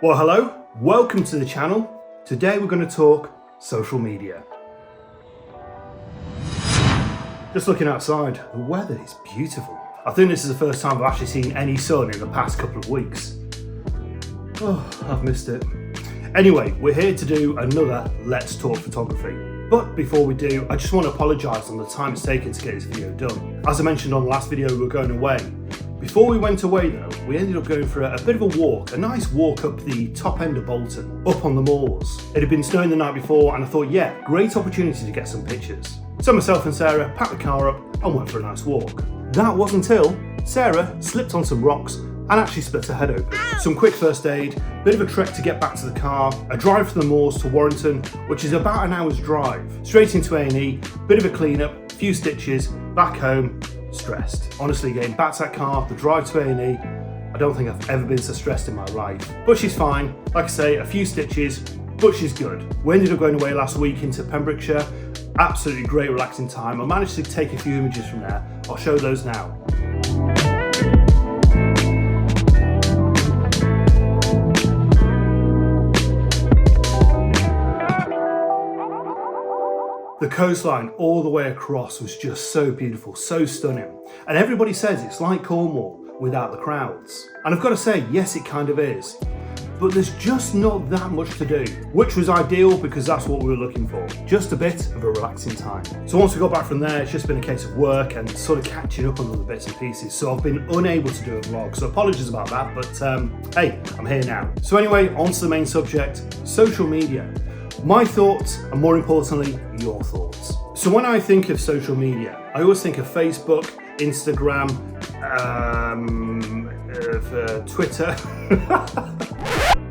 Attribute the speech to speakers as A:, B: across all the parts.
A: Well, hello, welcome to the channel. Today we're going to talk social media. Just looking outside, the weather is beautiful. I think this is the first time I've actually seen any sun in the past couple of weeks. Oh, I've missed it. Anyway, we're here to do another Let's Talk Photography. But before we do, I just want to apologise on the time it's taken to get this video done. As I mentioned on the last video, we were going away. Before we went away though, we ended up going for a bit of a walk, a nice walk up the top end of Bolton, up on the moors. It had been snowing the night before and I thought, yeah, great opportunity to get some pictures. So myself and Sarah packed the car up and went for a nice walk. That wasn't until Sarah slipped on some rocks and actually split her head open. Some quick first aid, bit of a trek to get back to the car, a drive from the moors to Warrington, which is about an hour's drive, straight into A&E, bit of a clean up, few stitches, back home, stressed. Honestly, getting back to that car, the drive to A&E, I don't think I've ever been so stressed in my life. But she's fine, like I say, a few stitches, but she's good. We ended up going away last week into Pembrokeshire, absolutely great relaxing time. I managed to take a few images from there, I'll show those now. The coastline all the way across was just so beautiful, so stunning. And everybody says it's like Cornwall without the crowds. And I've got to say, yes, it kind of is. But there's just not that much to do, which was ideal because that's what we were looking for. Just a bit of a relaxing time. So once we got back from there, it's just been a case of work and sort of catching up on other bits and pieces. So I've been unable to do a vlog, so apologies about that, but hey, I'm here now. So anyway, on to the main subject, social media. My thoughts, and more importantly, your thoughts. So when I think of social media, I always think of Facebook, Instagram, Twitter.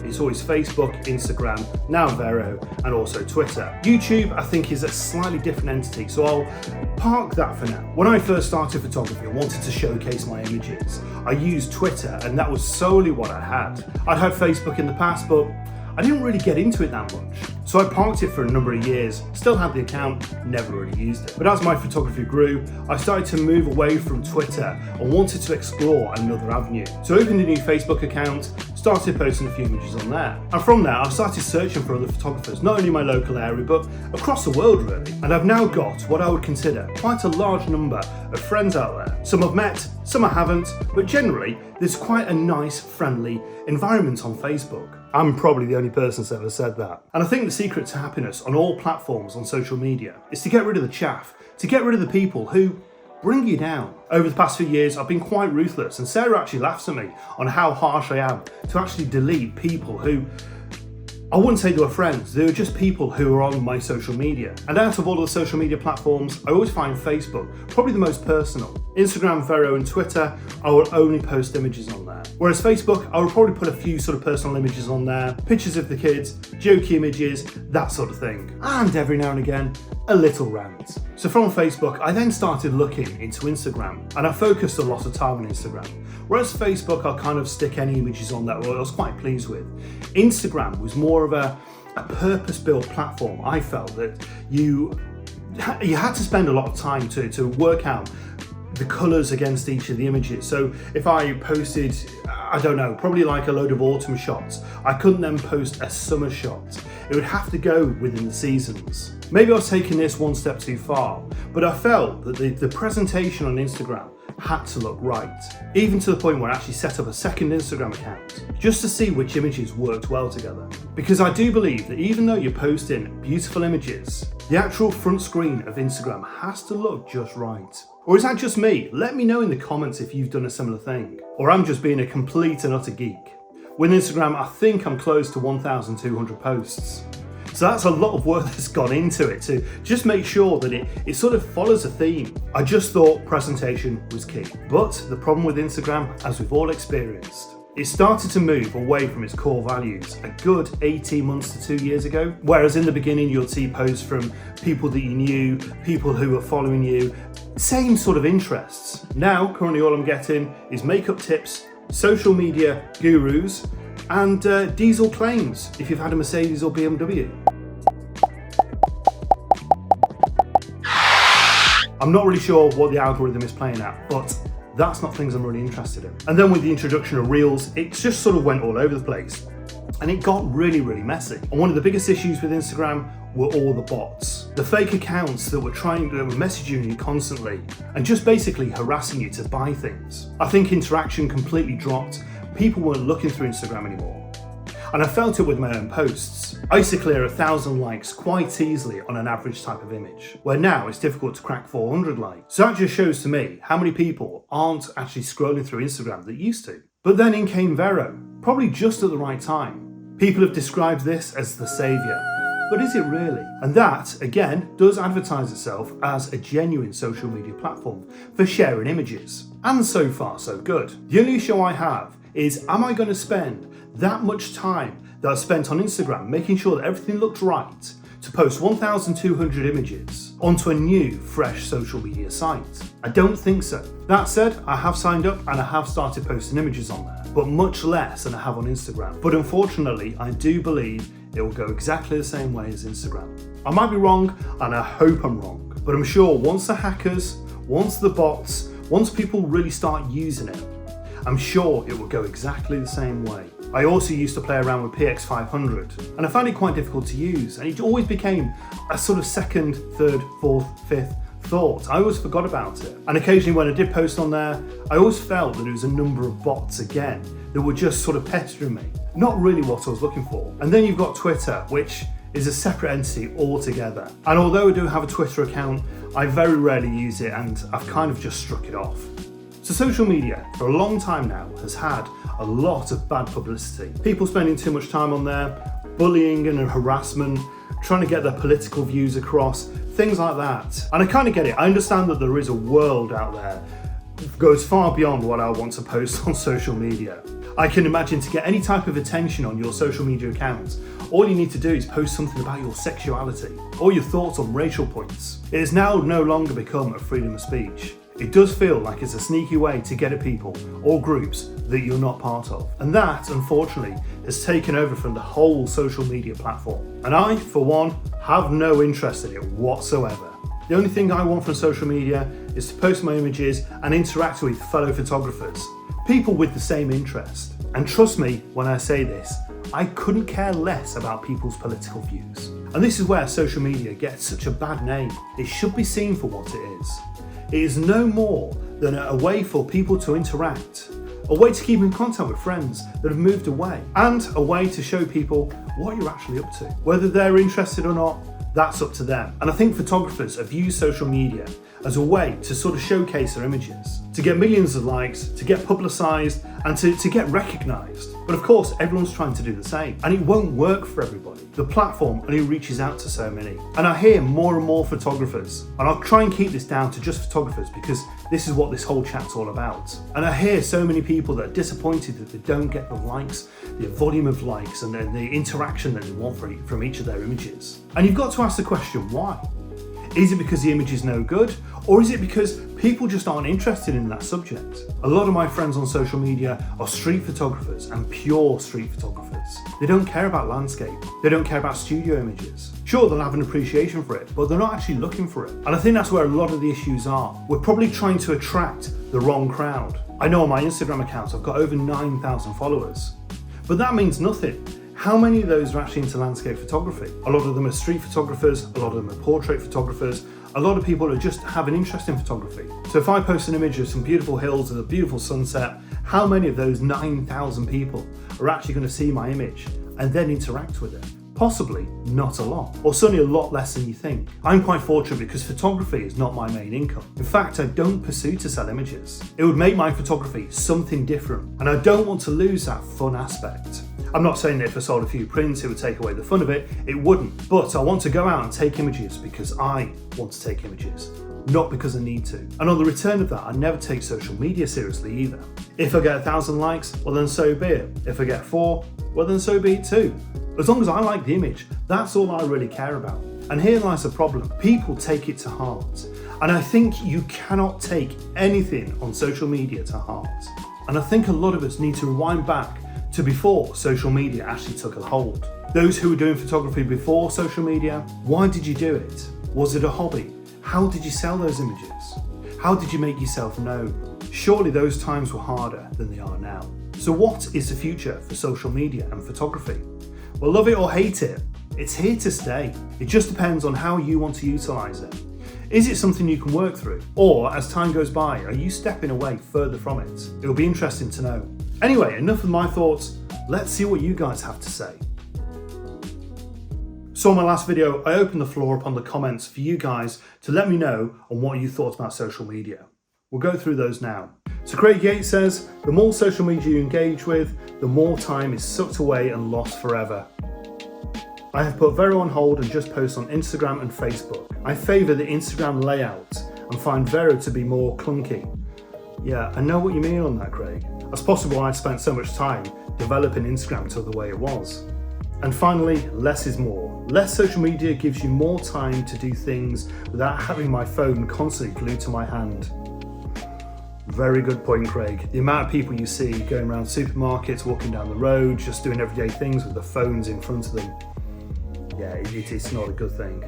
A: It's always Facebook, Instagram, now Vero, and also Twitter. YouTube, I think, is a slightly different entity, so I'll park that for now. When I first started photography, I wanted to showcase my images. I used Twitter, and that was solely what I had. I'd had Facebook in the past, but I didn't really get into it that much. So I parked it for a number of years, still had the account, never really used it. But as my photography grew, I started to move away from Twitter and wanted to explore another avenue. So I opened a new Facebook account, started posting a few images on there. And from there, I started searching for other photographers, not only in my local area, but across the world really. And I've now got what I would consider quite a large number of friends out there. Some I've met, some I haven't, but generally, there's quite a nice, friendly environment on Facebook. I'm probably the only person that's ever said that. And I think the secret to happiness on all platforms on social media is to get rid of the chaff, to get rid of the people who bring you down. Over the past few years, I've been quite ruthless, and Sarah actually laughs at me on how harsh I am to actually delete people who, I wouldn't say they were friends, they were just people who are on my social media. And out of all of the social media platforms, I always find Facebook probably the most personal. Instagram, Vero and Twitter, I will only post images on there. Whereas Facebook, I will probably put a few sort of personal images on there, pictures of the kids, jokey images, that sort of thing. And every now and again, a little rant. So from Facebook, I then started looking into Instagram, and I focused a lot of time on Instagram. Whereas Facebook, I'll kind of stick any images on that I was quite pleased with. Instagram was more of a purpose-built platform. I felt that you had to spend a lot of time to work out the colours against each of the images. So if I posted, I don't know, probably like a load of autumn shots, I couldn't then post a summer shot. It would have to go within the seasons. Maybe I was taking this one step too far, but I felt that the presentation on Instagram had to look right. Even to the point where I actually set up a second Instagram account just to see which images worked well together. Because I do believe that even though you're posting beautiful images, the actual front screen of Instagram has to look just right. Or is that just me? Let me know in the comments if you've done a similar thing. Or I'm just being a complete and utter geek. With Instagram, I think I'm close to 1,200 posts. So that's a lot of work that's gone into it to just make sure that it sort of follows a theme. I just thought presentation was key. But the problem with Instagram, as we've all experienced, it started to move away from its core values a good 18 months to 2 years ago. Whereas in the beginning, you'd see posts from people that you knew, people who were following you, same sort of interests. Now, currently all I'm getting is makeup tips, social media gurus, and diesel claims if you've had a Mercedes or BMW. I'm not really sure what the algorithm is playing at, but that's not things I'm really interested in. And then with the introduction of Reels, it just sort of went all over the place. and it got really messy. And one of the biggest issues with Instagram were all the bots. The fake accounts that were messaging you constantly and just basically harassing you to buy things. I think interaction completely dropped. People weren't looking through Instagram anymore. And I felt it with my own posts. I used to clear 1,000 likes quite easily on an average type of image, where now it's difficult to crack 400 likes. So that just shows to me how many people aren't actually scrolling through Instagram that used to. But then in came Vero, probably just at the right time. People have described this as the saviour. But is it really? And that, again, does advertise itself as a genuine social media platform for sharing images. And so far, so good. The only issue I have is, am I going to spend that much time that I spent on Instagram making sure that everything looked right to post 1,200 images onto a new, fresh social media site? I don't think so. That said, I have signed up and I have started posting images on there, but much less than I have on Instagram. But unfortunately, I do believe it will go exactly the same way as Instagram. I might be wrong, and I hope I'm wrong, but I'm sure once the hackers, once the bots, once people really start using it, I'm sure it will go exactly the same way. I also used to play around with PX500 and I found it quite difficult to use, and it always became a sort of second, third, fourth, fifth thought. I always forgot about it. And occasionally when I did post on there, I always felt that it was a number of bots again that were just sort of pestering me. Not really what I was looking for. And then you've got Twitter, which is a separate entity altogether. And although I do have a Twitter account, I very rarely use it and I've kind of just struck it off. So social media, for a long time now, has had a lot of bad publicity. People spending too much time on there, bullying and harassment, trying to get their political views across, things like that. And I kind of get it. I understand that there is a world out there that goes far beyond what I want to post on social media. I can imagine to get any type of attention on your social media accounts, all you need to do is post something about your sexuality or your thoughts on racial points. It has now no longer become a freedom of speech. It does feel like it's a sneaky way to get at people or groups that you're not part of. And that, unfortunately, has taken over from the whole social media platform. And I, for one, have no interest in it whatsoever. The only thing I want from social media is to post my images and interact with fellow photographers, people with the same interest. And trust me when I say this, I couldn't care less about people's political views. And this is where social media gets such a bad name. It should be seen for what it is. It is no more than a way for people to interact, a way to keep in contact with friends that have moved away, and a way to show people what you're actually up to. Whether they're interested or not, that's up to them. And I think photographers have used social media as a way to sort of showcase their images, to get millions of likes, to get publicised, and to get recognised. But of course, everyone's trying to do the same, and it won't work for everybody. The platform only reaches out to so many. And I hear more and more photographers, and I'll try and keep this down to just photographers because this is what this whole chat's all about. And I hear so many people that are disappointed that they don't get the likes, the volume of likes, and then the interaction that they want from each of their images. And you've got to ask the question, why? Is it because the image is no good? Or is it because people just aren't interested in that subject? A lot of my friends on social media are street photographers and pure street photographers. They don't care about landscape. They don't care about studio images. Sure, they'll have an appreciation for it, but they're not actually looking for it. And I think that's where a lot of the issues are. We're probably trying to attract the wrong crowd. I know on my Instagram account, I've got over 9,000 followers, but that means nothing. How many of those are actually into landscape photography? A lot of them are street photographers, a lot of them are portrait photographers, a lot of people are just have an interest in photography. So if I post an image of some beautiful hills and a beautiful sunset, how many of those 9,000 people are actually going to see my image and then interact with it? Possibly not a lot, or certainly a lot less than you think. I'm quite fortunate because photography is not my main income. In fact, I don't pursue to sell images. It would make my photography something different, and I don't want to lose that fun aspect. I'm not saying that if I sold a few prints it would take away the fun of it, it wouldn't. But I want to go out and take images because I want to take images, not because I need to. And on the return of that, I never take social media seriously either. If I get 1,000 likes, well then so be it. If I get 4, well then so be it too. As long as I like the image, that's all I really care about. And here lies the problem. People take it to heart. And I think you cannot take anything on social media to heart. And I think a lot of us need to rewind back to before social media actually took a hold. Those who were doing photography before social media, why did you do it? Was it a hobby? How did you sell those images? How did you make yourself known? Surely those times were harder than they are now. So what is the future for social media and photography? Well, love it or hate it, it's here to stay. It just depends on how you want to utilize it. Is it something you can work through? Or as time goes by, are you stepping away further from it? It'll be interesting to know. Anyway, enough of my thoughts. Let's see what you guys have to say. So in my last video, I opened the floor up on the comments for you guys to let me know on what you thought about social media. We'll go through those now. So Craig Yates says, the more social media you engage with, the more time is sucked away and lost forever. I have put Vero on hold and just post on Instagram and Facebook. I favour the Instagram layout and find Vero to be more clunky. Yeah, I know what you mean on that, Craig. That's possible I spent so much time developing Instagram to the way it was. And finally, less is more. Less social media gives you more time to do things without having my phone constantly glued to my hand. Very good point, Craig. The amount of people you see going around supermarkets, walking down the road, just doing everyday things with the phones in front of them. Yeah, it's not a good thing.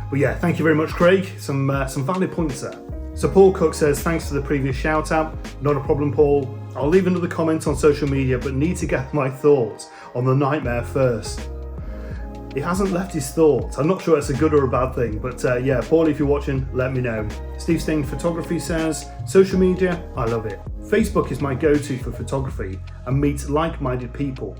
A: But yeah, thank you very much, Craig. Some valid points there. So Paul Cook says, thanks for the previous shout out. Not a problem, Paul. I'll leave another comment on social media, but need to get my thoughts on the nightmare first. He hasn't left his thoughts. I'm not sure it's a good or a bad thing, but yeah, Paul, if you're watching, let me know. Steve Sting Photography says, social media, I love it. Facebook is my go-to for photography and meet like-minded people.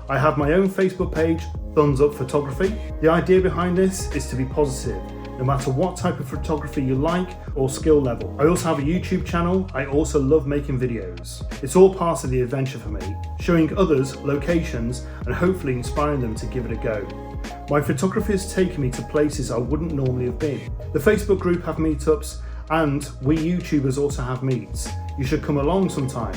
A: I have my own Facebook page, Thumbs Up Photography. The idea behind this is to be positive, no matter what type of photography you like or skill level. I also have a YouTube channel. I also love making videos. It's all part of the adventure for me, showing others locations and hopefully inspiring them to give it a go. My photography has taken me to places I wouldn't normally have been. The Facebook group have meetups and we YouTubers also have meets. You should come along sometime.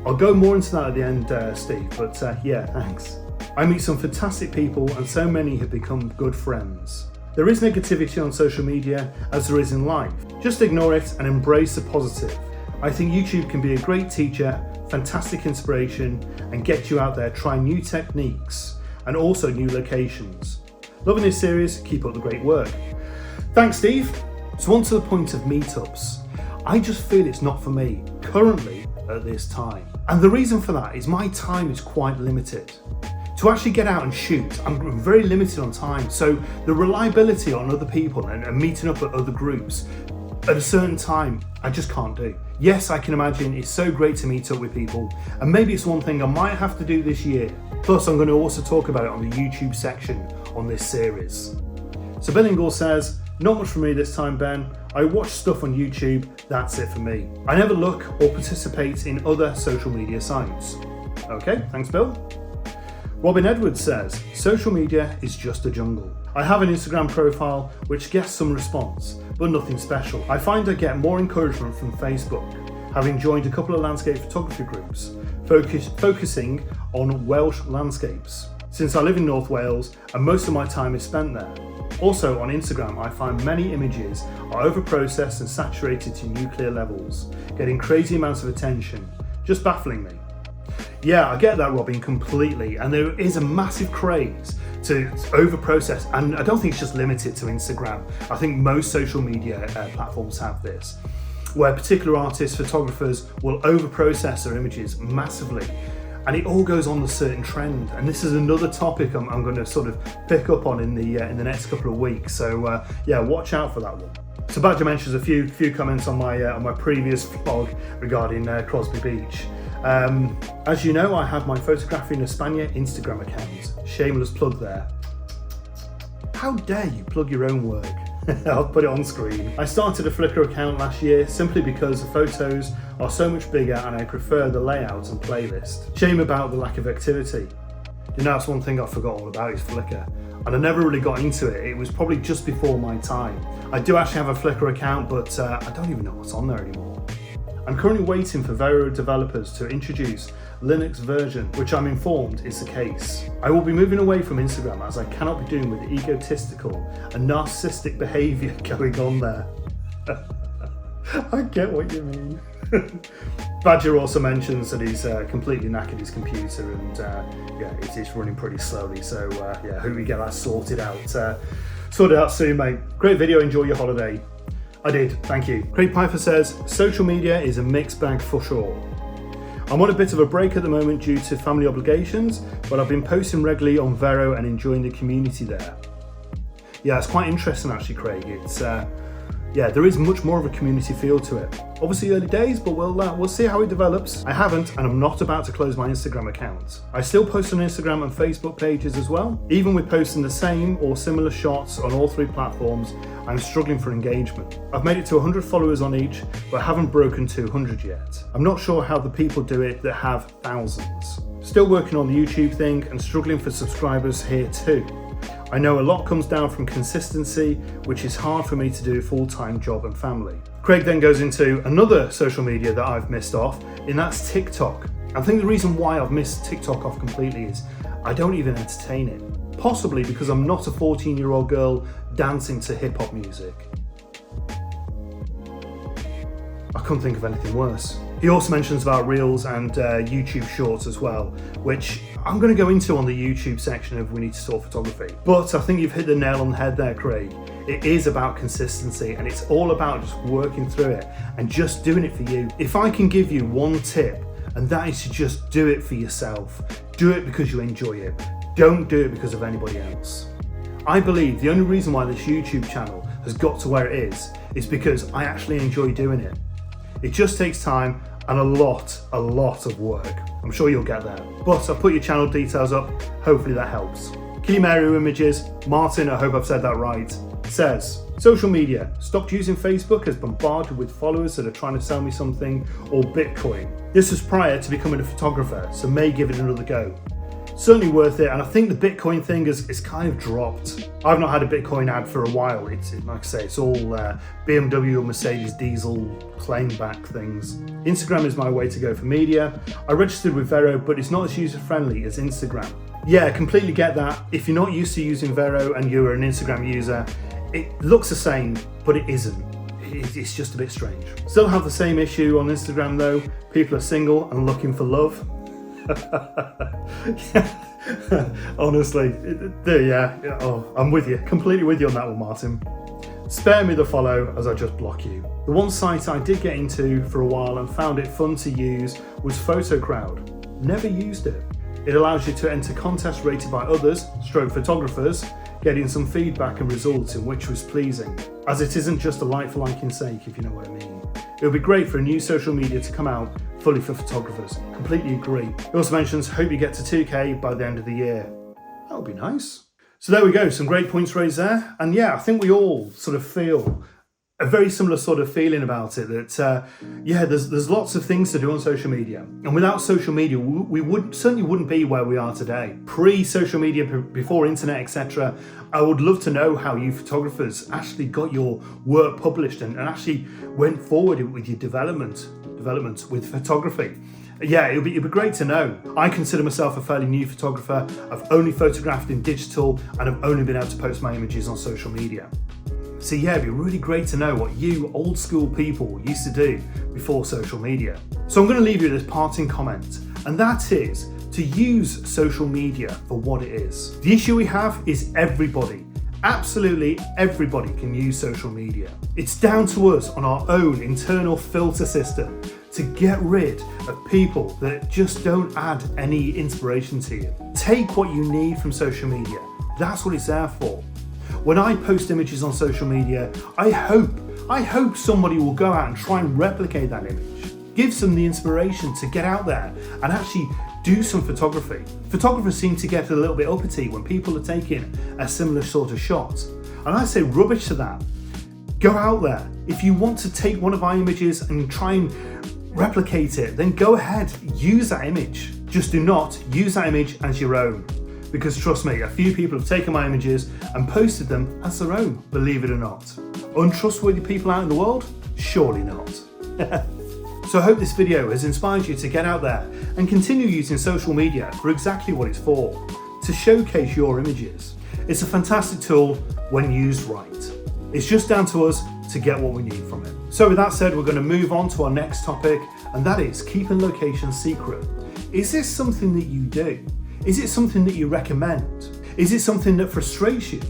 A: I'll go more into that at the end, Steve, but yeah, thanks. I meet some fantastic people and so many have become good friends. There is negativity on social media as there is in life. Just ignore it and embrace the positive. I think YouTube can be a great teacher, fantastic inspiration, and get you out there trying new techniques and also new locations. Loving this series, keep up the great work. Thanks, Steve. So on to the point of meetups. I just feel it's not for me, currently at this time. And the reason for that is my time is quite limited. To actually get out and shoot, I'm very limited on time. So the reliability on other people and meeting up at other groups at a certain time, I just can't do. Yes, I can imagine it's so great to meet up with people, and maybe it's one thing I might have to do this year. Plus, I'm going to also talk about it on the YouTube section on this series. So Ben Ingle says, not much for me this time, Ben. I watch stuff on YouTube, that's it for me. I never look or participate in other social media sites. Okay, thanks, Bill. Robin Edwards says, social media is just a jungle. I have an Instagram profile which gets some response, but nothing special. I find I get more encouragement from Facebook, having joined a couple of landscape photography groups, focusing on Welsh landscapes, since I live in North Wales and most of my time is spent there. Also on Instagram, I find many images are over-processed and saturated to nuclear levels, getting crazy amounts of attention, just baffling me. Yeah, I get that, Robin, completely, and there is a massive craze to over-process, and I don't think it's just limited to Instagram. I think most social media platforms have this, where particular artists, photographers will over-process their images massively, and it all goes on a certain trend. And this is another topic I'm going to sort of pick up on in the next couple of weeks. So yeah, watch out for that one. So Badger mentions a few comments on my previous vlog regarding Crosby Beach. As you know, I have my Photography in España Instagram account. Shameless plug there. How dare you plug your own work? I'll put it on screen. I started a Flickr account last year simply because the photos are so much bigger and I prefer the layout and playlist. Shame about the lack of activity. You know, that's one thing I forgot all about is Flickr. And I never really got into it. It was probably just before my time. I do actually have a Flickr account, but I don't even know what's on there anymore. I'm currently waiting for Vero developers to introduce Linux version, which I'm informed is the case. I will be moving away from Instagram as I cannot be doing with the egotistical and narcissistic behaviour going on there. I get what you mean. Badger also mentions that he's completely knackered his computer and yeah, it's running pretty slowly. So yeah, hope we get that sorted out soon, mate. Great video, enjoy your holiday. I did, thank you. Craig Piper says, social media is a mixed bag for sure. I'm on a bit of a break at the moment due to family obligations, but I've been posting regularly on Vero and enjoying the community there. Yeah, it's quite interesting actually, Craig. It's yeah, there is much more of a community feel to it. Obviously early days, but we'll see how it develops. I haven't, and I'm not about to close my Instagram account. I still post on Instagram and Facebook pages as well. Even with posting the same or similar shots on all 3 platforms, I'm struggling for engagement. I've made it to 100 followers on each, but haven't broken 200 yet. I'm not sure how the people do it that have thousands. Still working on the YouTube thing and struggling for subscribers here too. I know a lot comes down from consistency, which is hard for me to do full-time job and family. Craig then goes into another social media that I've missed off, and that's TikTok. I think the reason why I've missed TikTok off completely is I don't even entertain it. Possibly because I'm not a 14-year-old girl dancing to hip-hop music. I couldn't think of anything worse. He also mentions about Reels and YouTube Shorts as well, which I'm going to go into on the YouTube section of We Need to Talk Photography. But I think you've hit the nail on the head there, Craig. It is about consistency, and it's all about just working through it and just doing it for you. If I can give you one tip, and that is to just do it for yourself. Do it because you enjoy it. Don't do it because of anybody else. I believe the only reason why this YouTube channel has got to where it is because I actually enjoy doing it. It just takes time and a lot of work. I'm sure you'll get there. But I'll put your channel details up. Hopefully that helps. Kimaru Images, Martin, I hope I've said that right, says, social media, stopped using Facebook as bombarded with followers that are trying to sell me something, or Bitcoin. This was prior to becoming a photographer, so may give it another go. Certainly worth it, and I think the Bitcoin thing is kind of dropped. I've not had a Bitcoin ad for a while. It's like I say, it's all BMW or Mercedes diesel claim back things. Instagram is my way to go for media. I registered with Vero, but it's not as user friendly as Instagram. Yeah, I completely get that. If you're not used to using Vero and you're an Instagram user, it looks the same, but it isn't. It's just a bit strange. Still have the same issue on Instagram though. People are single and looking for love. Honestly, yeah, I'm with you, completely with you on that one, Martin. Spare me the follow as I just block you. The one site I did get into for a while and found it fun to use was PhotoCrowd. Never used it. It allows you to enter contests rated by others, stroke photographers, getting some feedback and results in which was pleasing, as it isn't just a like for liking sake, if you know what I mean. It would be great for a new social media to come out fully for photographers. Completely agree. He also mentions, hope you get to 2K by the end of the year. That would be nice. So there we go, some great points raised there. And yeah, I think we all sort of feel a very similar sort of feeling about it, that yeah, there's lots of things to do on social media. And without social media, we certainly wouldn't be where we are today. Pre-social media, before internet, etc. I would love to know how you photographers actually got your work published and actually went forward with your development with photography. Yeah, it'd be great to know. I consider myself a fairly new photographer. I've only photographed in digital and I've only been able to post my images on social media. So yeah, it'd be really great to know what you old school people used to do before social media. So I'm going to leave you with this parting comment, and that is to use social media for what it is. The issue we have is everybody, absolutely everybody can use social media. It's down to us on our own internal filter system to get rid of people that just don't add any inspiration to you. Take what you need from social media. That's what it's there for. When I post images on social media, I hope somebody will go out and try and replicate that image. Gives them the inspiration to get out there and actually do some photography. Photographers seem to get a little bit uppity when people are taking a similar sort of shot. And I say rubbish to that. Go out there. If you want to take one of our images and try and replicate it, then go ahead, use that image. Just do not use that image as your own. Because trust me, a few people have taken my images and posted them as their own, believe it or not. Untrustworthy people out in the world? Surely not. So I hope this video has inspired you to get out there and continue using social media for exactly what it's for, to showcase your images. It's a fantastic tool when used right. It's just down to us to get what we need from it. So with that said, we're going to move on to our next topic, and that is keeping locations secret. Is this something that you do? Is it something that you recommend? Is it something that frustrates you?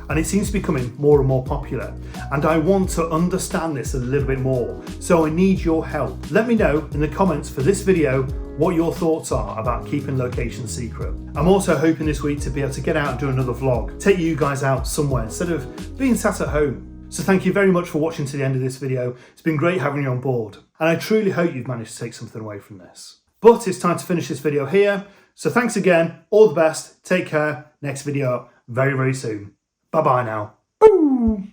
A: and it seems to be becoming more and more popular. And I want to understand this a little bit more, so I need your help. Let me know in the comments for this video what your thoughts are about keeping locations secret. I'm also hoping this week to be able to get out and do another vlog, take you guys out somewhere instead of being sat at home. So thank you very much for watching to the end of this video. It's been great having you on board, and I truly hope you've managed to take something away from this. But it's time to finish this video here. So thanks again, all the best, take care, next video up very, very soon. Bye bye now. Ooh.